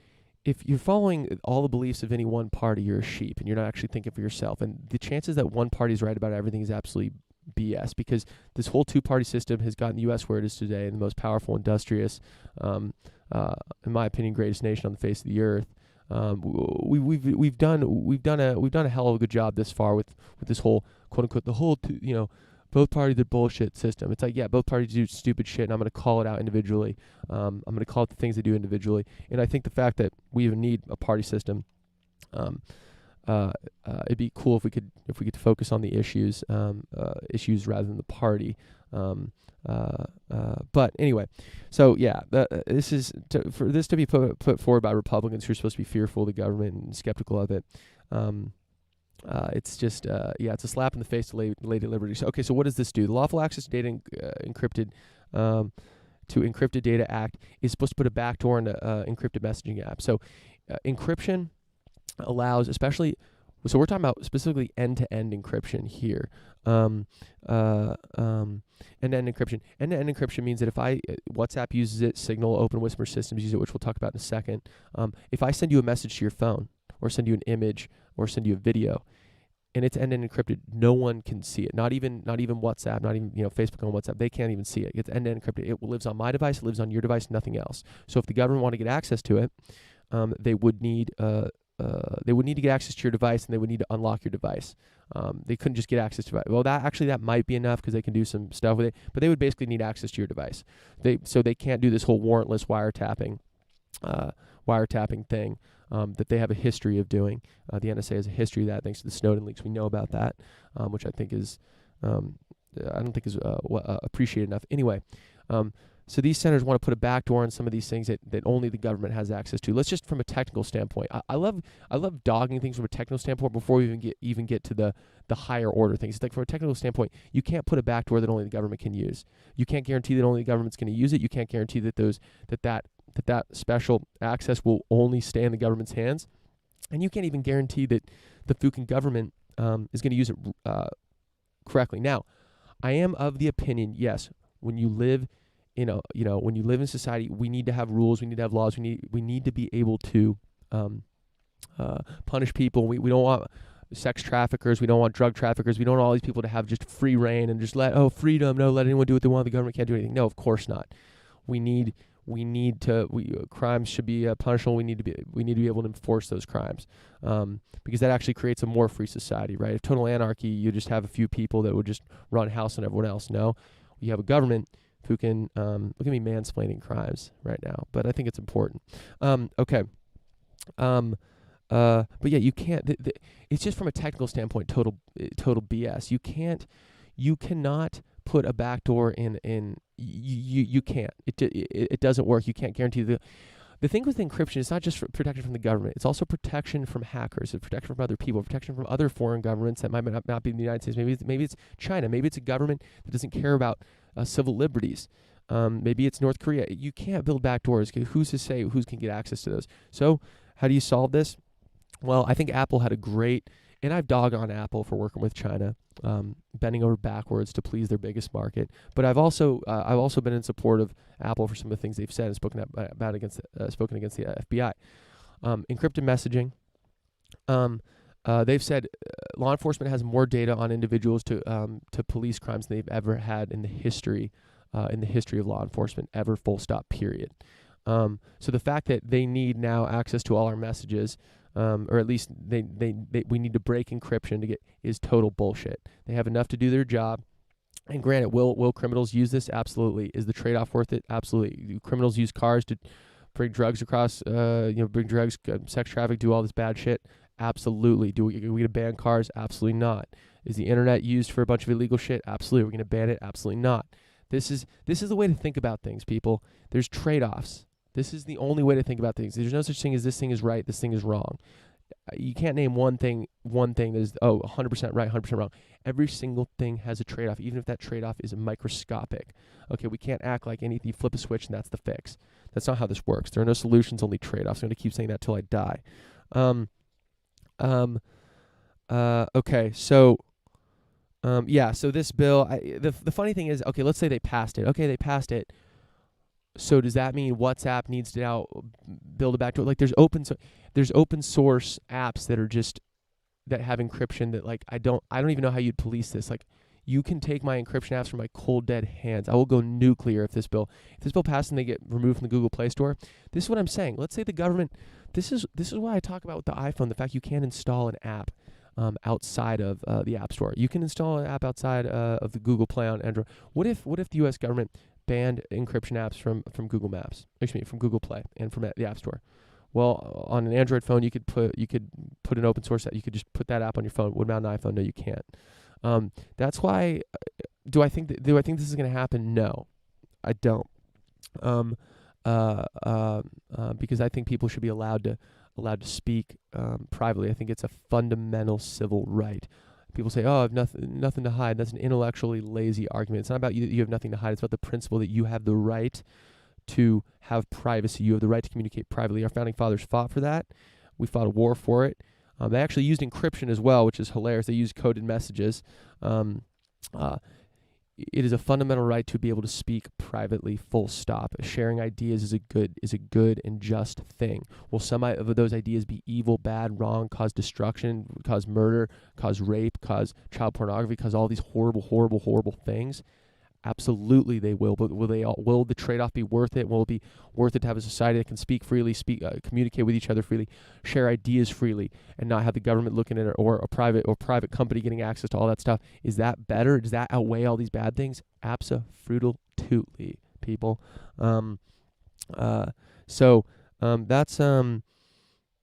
if you're following all the beliefs of any one party, you're a sheep, and you're not actually thinking for yourself. And the chances that one party is right about everything is absolutely BS, because this whole two-party system has gotten the U.S. where it is today, and the most powerful, industrious, in my opinion, greatest nation on the face of the earth. We've done a hell of a good job this far with this whole quote unquote both parties are bullshit system. It's like, yeah, both parties do stupid shit, and I'm going to call it out individually. I'm going to call it the things they do individually, and I think the fact that we even need a party system. It'd be cool if we could focus on the issues rather than the party. But anyway, so yeah, for this to be put forward by Republicans who are supposed to be fearful of the government and skeptical of it. It's just it's a slap in the face to lady liberty. So, okay, so what does this do? The Lawful Access to Data Encrypted Data Act is supposed to put a backdoor into encrypted messaging apps. So encryption allows, especially, so we're talking about specifically end-to-end encryption here. End-to-end encryption. End-to-end encryption means that if WhatsApp uses it, Signal, Open Whisper systems use it, which we'll talk about in a second. If I send you a message to your phone, or send you an image, or send you a video, and it's end-to-end encrypted, no one can see it. Not even WhatsApp, not even Facebook on WhatsApp. They can't even see it. It's end-to-end encrypted. It lives on my device. It lives on your device. Nothing else. So if the government wanted to get access to it, they would need to get access to your device, and they would need to unlock your device. They couldn't just get access to it. Well, that might be enough because they can do some stuff with it, but they would basically need access to your device. So they can't do this whole warrantless wiretapping thing that they have a history of doing. The NSA has a history of that thanks to the Snowden leaks. We know about that, which I think is I don't think is appreciated enough. Anyway. So these centers want to put a backdoor on some of these things that only the government has access to. Let's just from a technical standpoint. I love dogging things from a technical standpoint before we even get to the higher order things. It's like from a technical standpoint, you can't put a backdoor that only the government can use. You can't guarantee that only the government's going to use it. You can't guarantee that that special access will only stay in the government's hands, and you can't even guarantee that the Fukin government is going to use it correctly. Now, I am of the opinion, yes, when you live when you live in society, we need to have rules, we need to have laws, we need to be able to punish people. We don't want sex traffickers, we don't want drug traffickers, we don't want all these people to have just free reign and just let anyone do what they want, the government can't do anything. No, of course not. Crimes should be punishable. We need to be able to enforce those crimes, because that actually creates a more free society, right? If total anarchy, you just have a few people that would just run house on everyone else. No, you have a government who can look at me mansplaining crimes right now, but I think it's important. Okay. But yeah, you can't. It's just from a technical standpoint, total BS. You cannot put a backdoor in. You can't. It doesn't work. You can't guarantee the thing with encryption is not just for protection from the government. It's also protection from hackers, it's protection from other people, protection from other foreign governments that might not be in the United States. Maybe it's China. Maybe it's a government that doesn't care about civil liberties. Maybe it's North Korea. You can't build backdoors. Who's to say who can get access to those? So how do you solve this? Well, I think Apple had a great, and I've dogged on Apple for working with China, bending over backwards to please their biggest market. But I've also been in support of Apple for some of the things they've said and spoken against the FBI. Encrypted messaging. They've said law enforcement has more data on individuals to police crimes than they've ever had in the history of law enforcement ever. Full stop. Period. So the fact that they need now access to all our messages, or at least we need to break encryption to get, is total bullshit. They have enough to do their job. And granted, will criminals use this? Absolutely. Is the trade-off worth it? Absolutely. Criminals use cars to bring drugs across, bring drugs, sex traffic, do all this bad shit? Absolutely. Are we going to ban cars? Absolutely not. Is the internet used for a bunch of illegal shit? Absolutely. We're going to ban it? Absolutely not. This is the way to think about things, people. There's trade-offs. This is the only way to think about things. There's no such thing as this thing is right, this thing is wrong. You can't name one thing that is 100% right, 100% wrong. Every single thing has a trade-off, even if that trade-off is microscopic. Okay, we can't act like anything. You flip a switch and that's the fix. That's not how this works. There are no solutions, only trade-offs. I'm going to keep saying that till I die. Okay, so so this bill, the funny thing is, okay, let's say they passed it. Okay, they passed it. So does that mean WhatsApp needs to now build a backdoor? Like there's open source apps that have encryption that like I don't even know how you'd police this. Like you can take my encryption apps from my cold dead hands. I will go nuclear if this bill passes and they get removed from the Google Play Store. This is what I'm saying. Let's say the government. This is why I talk about with the iPhone, the fact you can't install an app outside of the App Store. You can install an app outside of the Google Play on Android. What if the U.S. government banned encryption apps from Google Maps? From Google Play and from the App Store. Well, on an Android phone, you could put an open source app. You could just put that app on your phone. What about an iPhone? No, you can't. That's why. Do I think this is going to happen? No, I don't. Because I think people should be allowed to speak privately. I think it's a fundamental civil right. People say, "Oh, I have nothing to hide." That's an intellectually lazy argument. It's not about you have nothing to hide. It's about the principle that you have the right to have privacy. You have the right to communicate privately. Our founding fathers fought for that. We fought a war for it. They actually used encryption as well, which is hilarious. They used coded messages. It is a fundamental right to be able to speak privately, full stop. Sharing ideas is a good and just thing. Will some of those ideas be evil, bad, wrong, cause destruction, cause murder, cause rape, cause child pornography, cause all these horrible, horrible, horrible things? Absolutely they will, but will the trade-off be worth it? Will it be worth it to have a society that can speak freely, communicate with each other freely, share ideas freely, and not have the government looking at it, or a private company getting access to all that stuff? Is that better? Does that outweigh all these bad things? Abso-frutal-tootly, people.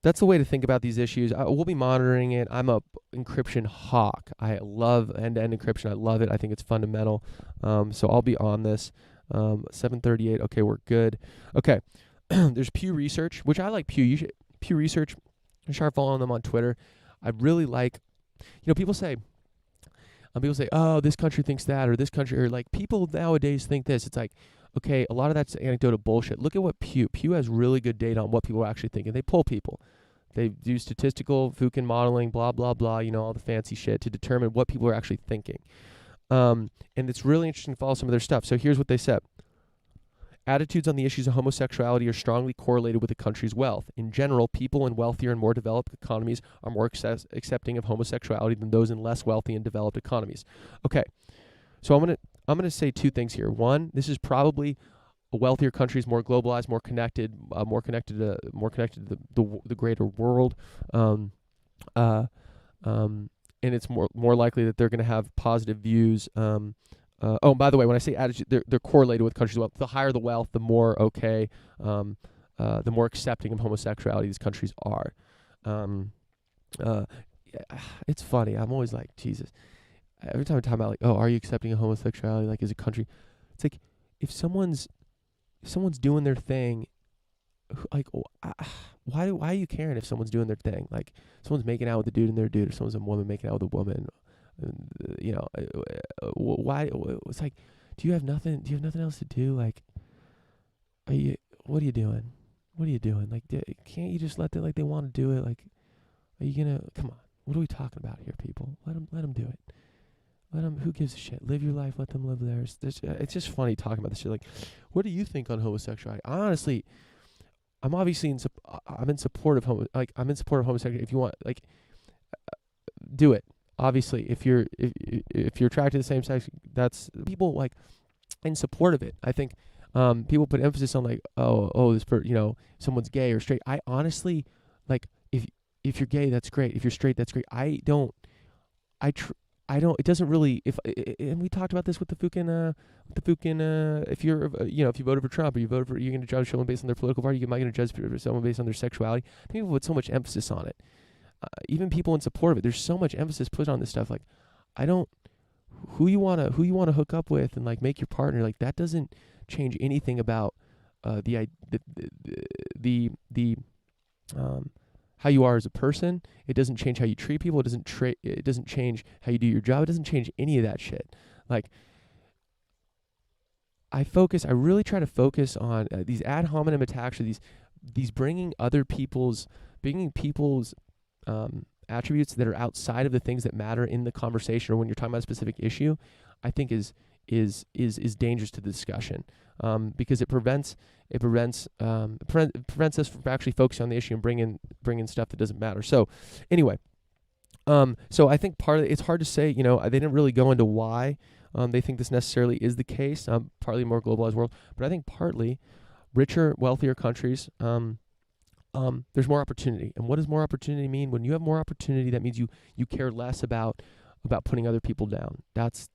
That's the way to think about these issues. We'll be monitoring it. I'm a encryption hawk. I love end-to-end encryption. I love it. I think it's fundamental. So I'll be on this. 7:38. Okay, we're good. Okay, there's Pew Research, which I like. Pew Research. I'm sure following them on Twitter. I really like. People say, oh, this country thinks that, or this country, or like people nowadays think this. It's like, okay, a lot of that's anecdotal bullshit. Look at what Pew has really good data on what people are actually thinking. They poll people. They do statistical Fukin modeling, blah, blah, blah, all the fancy shit to determine what people are actually thinking. And it's really interesting to follow some of their stuff. So here's what they said. Attitudes on the issues of homosexuality are strongly correlated with a country's wealth. In general, people in wealthier and more developed economies are more accepting of homosexuality than those in less wealthy and developed economies. Okay, so I'm gonna say two things here. One, this is probably a wealthier countries, more globalized, more connected to the greater world, and it's more likely that they're going to have positive views. By the way, when I say attitude, they're correlated with countries' wealth. The higher the wealth, the more okay, the more accepting of homosexuality these countries are. It's funny. I'm always like, Jesus. Every time I talk about like, oh, are you accepting of homosexuality like as a country? It's like if someone's doing their thing, like why are you caring if someone's doing their thing? Like someone's making out with a dude and they're a dude, or someone's a woman making out with a woman. Why? It's like, do you have nothing else to do? Like, what are you doing? Like, can't you just let them, like, they want to do it? Like, are you gonna, come on, what are we talking about here, people? Let them do it. Who gives a shit? Live your life, let them live theirs. It's just funny talking about this shit. Like, what do you think on homosexuality? Honestly, I'm obviously I'm in support of homosexuality. If you want, like, do it. Obviously, if you're attracted to the same sex, that's people like in support of it. I think people put emphasis on like, someone's gay or straight. I honestly like if you're gay, that's great. If you're straight, that's great. I don't. It doesn't really. And we talked about this with the Fukin. If you're, if you voted for Trump or you're going to judge someone based on their political party, you might going to judge someone based on their sexuality. People put so much emphasis on it. Even people in support of it, there's so much emphasis put on this stuff. Like, who you wanna hook up with and like make your partner. Like that doesn't change anything about the how you are as a person. It doesn't change how you treat people. It doesn't change how you do your job. It doesn't change any of that shit. Like, I really try to focus on these ad hominem attacks, or these bringing people's attributes that are outside of the things that matter in the conversation, or when you're talking about a specific issue. I think is dangerous to the discussion, because it prevents us from actually focusing on the issue and bringing stuff that doesn't matter. So anyway, so I think it's hard to say. They didn't really go into why they think this necessarily is the case. Partly more globalized world, but I think partly richer, wealthier countries. There's more opportunity. And what does more opportunity mean? When you have more opportunity, that means you care less about putting other people down. That's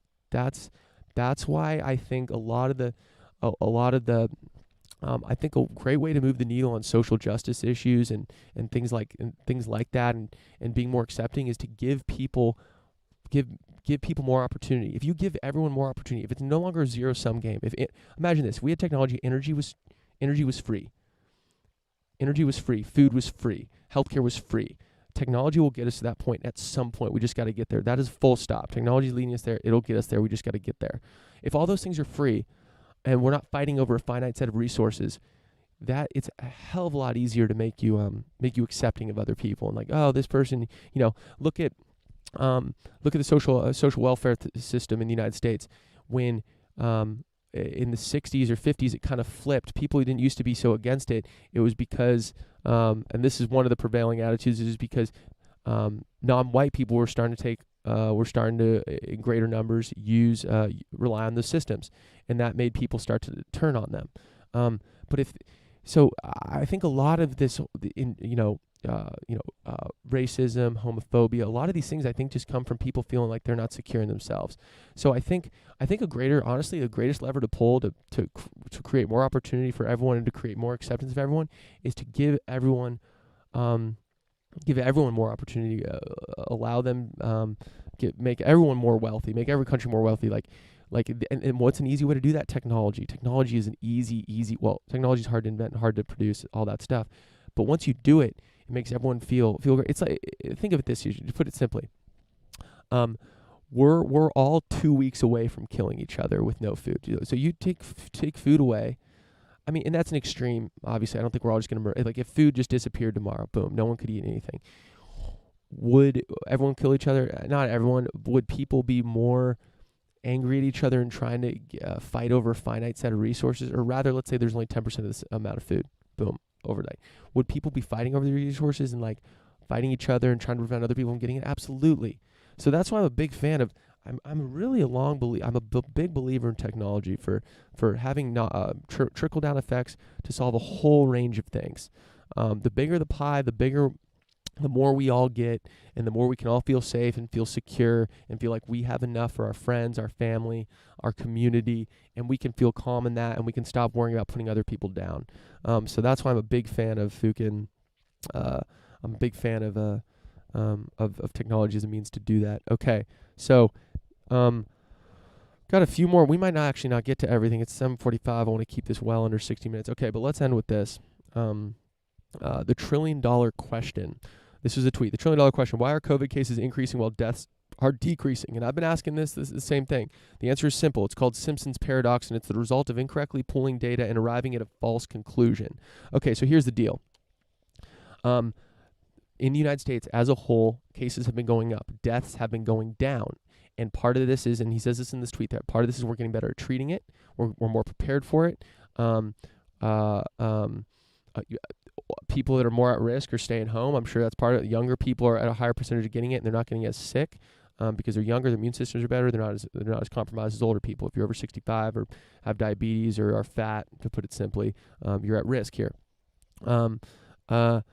why I think I think a great way to move the needle on social justice issues and things like that and being more accepting is to give people more opportunity. If you give everyone more opportunity, if it's no longer a zero-sum game, imagine this: if we had technology, energy was free. Energy was free. Food was free. Healthcare was free. Technology will get us to that point at some point. We just got to get there. That is full stop. Technology is leading us there. It'll get us there. We just got to get there. If all those things are free and we're not fighting over a finite set of resources, it's a hell of a lot easier to make you accepting of other people. And like, oh, this person, look at the social welfare system in the United States. When in the 60s or 50s, it kind of flipped. People who didn't used to be so against it, it was because, and this is one of the prevailing attitudes, is because non-white people were starting to, in greater numbers, rely on those systems, and that made people start to turn on them. I think a lot of this, racism, homophobia, a lot of these things I think just come from people feeling like they're not secure in themselves. So I think the greatest lever to pull to create more opportunity for everyone and to create more acceptance of everyone is to give everyone more opportunity, allow them, make everyone more wealthy, make every country more wealthy. And what's an easy way to do that? Technology. Technology is an well, technology is hard to invent and hard to produce, all that stuff. But once you do it, it makes everyone feel great. It's like, think of it this way, to put it simply. We're all 2 weeks away from killing each other with no food. So you take food away. I mean, and that's an extreme. Obviously, I don't think we're all just going to murder. Like, if food just disappeared tomorrow, boom, no one could eat anything. Would everyone kill each other? Not everyone. Would people be more angry at each other and trying to fight over a finite set of resources? Or rather, let's say there's only 10% of this amount of food. Boom, overnight. Would people be fighting over the resources and like fighting each other and trying to prevent other people from getting it? Absolutely. So that's why I'm a big fan of. I'm a big believer in technology for having trickle down effects to solve a whole range of things. The bigger the pie, the more we all get, and the more we can all feel safe and feel secure and feel like we have enough for our friends, our family, our community, and we can feel calm in that, and we can stop worrying about putting other people down. So that's why I'm a big fan of Fukin. I'm a big fan of technology as a means to do that. Okay, so got a few more. We might not get to everything. It's 7:45. I want to keep this well under 60 minutes. Okay, but let's end with this. The $1 trillion question. This was a tweet. The $1 trillion question. Why are COVID cases increasing while deaths are decreasing? And I've been asking this is the same thing. The answer is simple. It's called Simpson's paradox, and it's the result of incorrectly pooling data and arriving at a false conclusion. Okay, so here's the deal. In the United States as a whole, cases have been going up. Deaths have been going down. And part of this is, and he says this in this tweet, that part of this is we're getting better at treating it. We're more prepared for it. people that are more at risk are staying home. I'm sure that's part of it. Younger people are at a higher percentage of getting it, and they're not getting as sick because they're younger. Their immune systems are better. They're not as compromised as older people. If you're over 65 or have diabetes or are fat, to put it simply, you're at risk here. So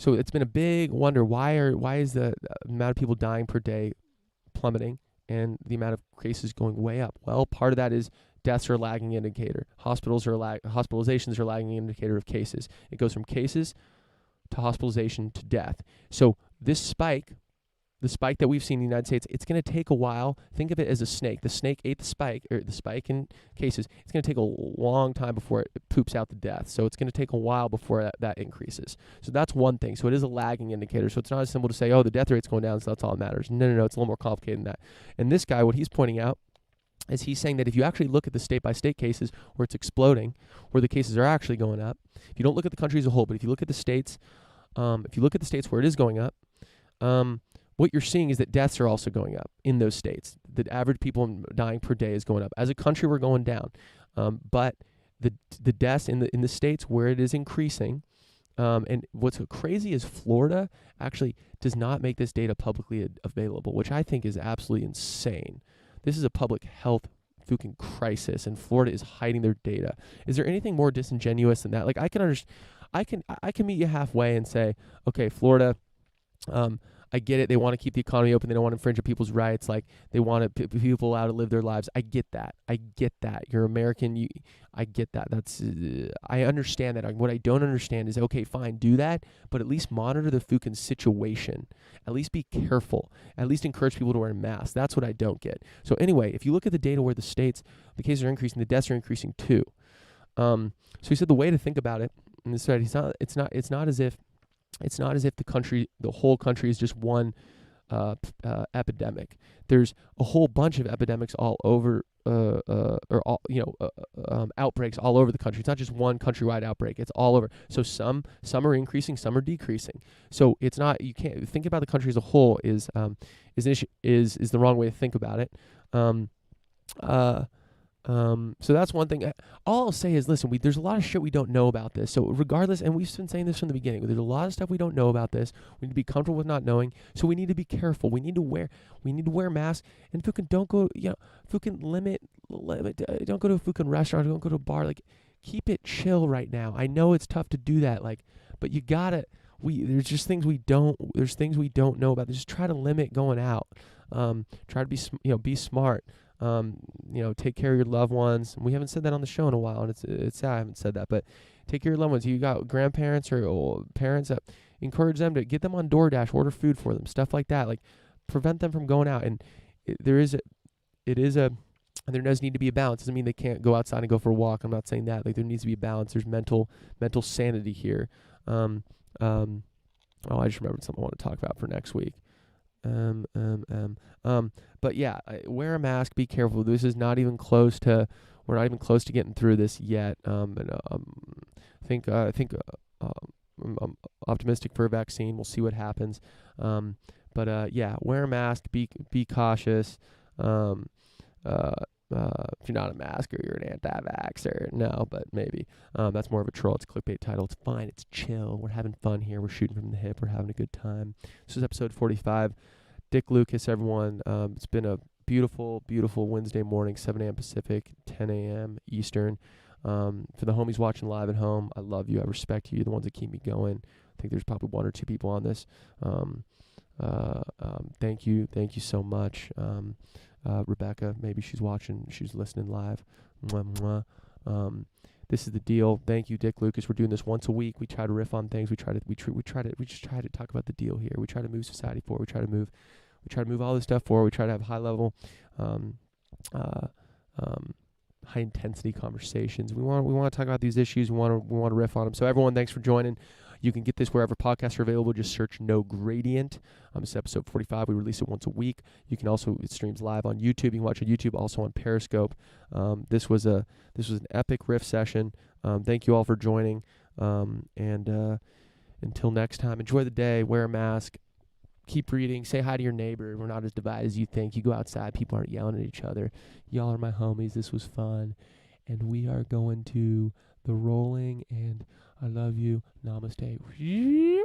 it's been a big wonder. Why is the amount of people dying per day plummeting and the amount of cases going way up? Well, part of that is deaths are a lagging indicator. Hospitalizations are a lagging indicator of cases. It goes from cases to hospitalization to death. So this spike, the spike that we've seen in the United States, it's going to take a while. Think of it as a snake. The snake ate the spike in cases. It's going to take a long time before it poops out the death. So it's going to take a while before that increases. So that's one thing. So it is a lagging indicator. So it's not as simple to say, oh, the death rate's going down, so that's all that matters. No. It's a little more complicated than that. And this guy, what he's pointing out is he's saying that if you actually look at the state-by-state cases where it's exploding, where the cases are actually going up, if you don't look at the country as a whole, but if you look at the states, where it is going up, what you're seeing is that deaths are also going up in those states. The average people dying per day is going up. As a country, we're going down. But the deaths in the states where it is increasing, and what's crazy is Florida actually does not make this data publicly available, which I think is absolutely insane. This is a public health fucking crisis, and Florida is hiding their data. Is there anything more disingenuous than that? Like, I can meet you halfway and say, okay, Florida, I get it. They want to keep the economy open. They don't want to infringe on people's rights. Like, they want people allowed to live their lives. I get that. You're American. I get that. I understand that. What I don't understand is, okay, fine, do that, but at least monitor the fucking situation. At least be careful. At least encourage people to wear masks. That's what I don't get. So anyway, if you look at the data where the states, the cases are increasing, the deaths are increasing too. So he said the way to think about it, and it's not as if the whole country is just one epidemic. There's a whole bunch of epidemics all over, outbreaks all over the country. It's not just one countrywide outbreak. It's all over. So some are increasing, some are decreasing. So it's not, you can't think about the country as a whole is the wrong way to think about it. So that's one thing. All I'll say is, listen, there's a lot of shit we don't know about this. So regardless, and we've been saying this from the beginning, there's a lot of stuff we don't know about this. We need to be comfortable with not knowing. So we need to be careful. We need to wear masks. And fucking don't go, fucking limit. Don't go to a fucking restaurant. Don't go to a bar. Like, keep it chill right now. I know it's tough to do that. Like, but you gotta. There's just things we don't. There's things we don't know about. Just try to limit going out. Try to be smart. Take care of your loved ones. We haven't said that on the show in a while, and it's sad I haven't said that, but take care of your loved ones. You got grandparents or parents, encourage them to get them on DoorDash, order food for them, stuff like that. Like, prevent them from going out. And there does need to be a balance. Doesn't mean they can't go outside and go for a walk. I'm not saying that. Like, there needs to be a balance. There's mental sanity here. I just remembered something I want to talk about for next week. But yeah, wear a mask, be careful. This is not even close to, we're not even close to getting through this yet. I'm optimistic for a vaccine. We'll see what happens. But wear a mask, be cautious. If you're not a masker, you're an anti-vaxxer. No, but maybe. That's more of a troll. It's a clickbait title. It's fine. It's chill. We're having fun here. We're shooting from the hip. We're having a good time. This is episode 45. Dick Lucas, everyone. It's been a beautiful, beautiful Wednesday morning, 7 a.m. Pacific, 10 a.m. Eastern. For the homies watching live at home, I love you. I respect you. You're the ones that keep me going. I think there's probably one or two people on this. Thank you. Thank you so much. Rebecca, maybe she's watching, she's listening live. Mwah, mwah. This is the deal. Thank you, Dick Lucas. We're doing this once a week. We try to riff on things. We just try to talk about the deal here. We try to move society forward. We try to move all this stuff forward. We try to have high level, high intensity conversations. We want to talk about these issues. We want to riff on them. So everyone, thanks for joining. You can get this wherever podcasts are available. Just search No Gradient. This is episode 45. We release it once a week. You can also, it streams live on YouTube. You can watch on YouTube, also on Periscope. This was an epic riff session. Thank you all for joining. And until next time, enjoy the day. Wear a mask. Keep reading. Say hi to your neighbor. We're not as divided as you think. You go outside, people aren't yelling at each other. Y'all are my homies. This was fun. And we are going to the rolling and I I love you. Namaste.